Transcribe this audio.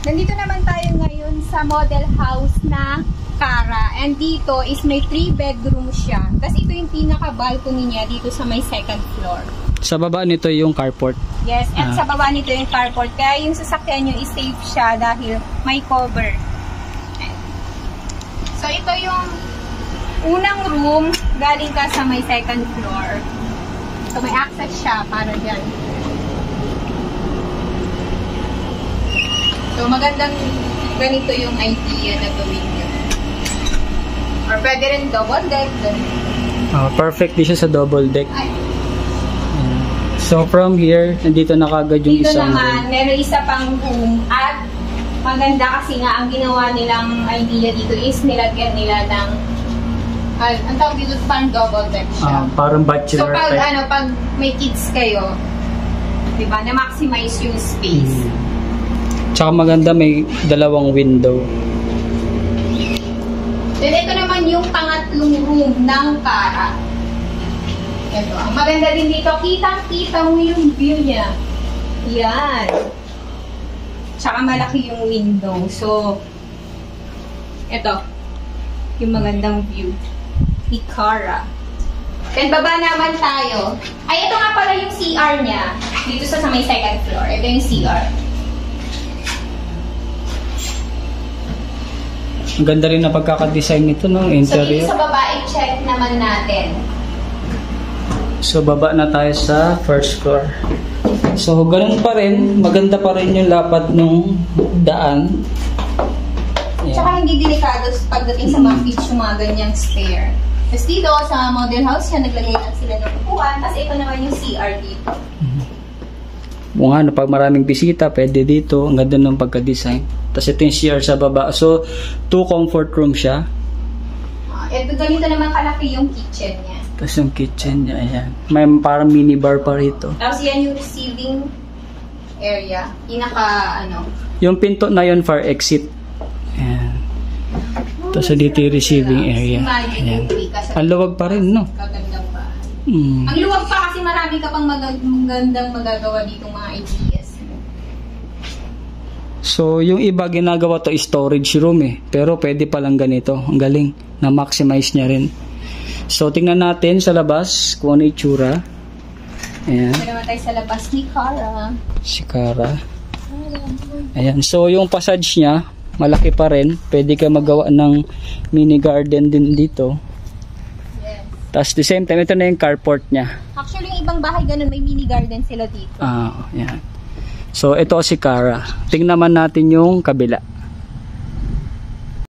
Nandito naman tayo ngayon sa model house na Cara. And dito is may 3 bedroom siya. Tapos ito yung pinaka-balcony niya dito sa may 2nd floor. Sa baba nito yung carport. Yes, at sa baba nito yung carport. Kaya yung sasakyan nyo is safe siya dahil may cover. So ito yung unang room. Galing ka sa may 2nd floor. So may access siya para dyan. So magandang ganito yung idea na gawin nyo. Or pwede rin double deck. Perfect din siya sa double deck. So from here, nandito na kagad yung dito isang naman, meron isa pang room. At maganda kasi nga, ang ginawa nilang idea dito is nilagyan nila ng ang tawag dito parang double deck siya. Parang bachelor. So pag may kids kayo, diba, na-maximize yung space. Tsaka maganda may 2 window. Then ito naman yung pangatlong room ng Cara. Ito. Ang maganda din dito, kitang-kita mo yung view niya. Yan. Tsaka malaki yung window. So, ito. Yung magandang view. Ni Cara. Then baba naman tayo. Ay, ito nga pala yung CR niya. Dito sa may 2nd floor. Ito yung CR. Ang ganda rin na pagkakadesign nito ng interior. So, dito sa baba, i-check naman natin. So, baba na tayo sa 1st floor. So, ganun pa rin. Maganda pa rin yung lapad ng daan. Tsaka hindi delikado pagdating sa mga beach yung mga ganyang stair. Tapos dito, sa model house yan, naglagay lang sila ng upuan. Tapos ito naman yung CR dito. Kung ano, pag maraming bisita, pwede dito. Ang ganda ng pagka-design. Tapos ito yung CR sa baba. So, 2 comfort room siya. Ito ganito naman kalaki yung kitchen niya. Tapos yung kitchen niya, ayan. May parang minibar pa rito. Tapos yan yung receiving area. Yung pinto na yun for exit. Ayan. Tapos dito yung receiving area. Ayan. Ang luwag pa rin, no? Magandang ba? Ang luwag pa kasi marami ka pang magandang magagawa ditong mga ideas. So, yung iba ginagawa to storage room eh. Pero pwede palang ganito. Ang galing. Na-maximize niya rin. So, tingnan natin sa labas kung ano itsura. Ayan. Ito naman tayo sa labas ni Cara. Si Cara. Ayan. So, yung passage niya, malaki pa rin. Pwede ka magawa ng mini garden din dito. Yes. Tapos, the same time, ito na yung carport niya. Actually, yung ibang bahay ganun, may mini garden sila dito. Ayan. So, ito si Cara. Tingnan naman natin yung kabila.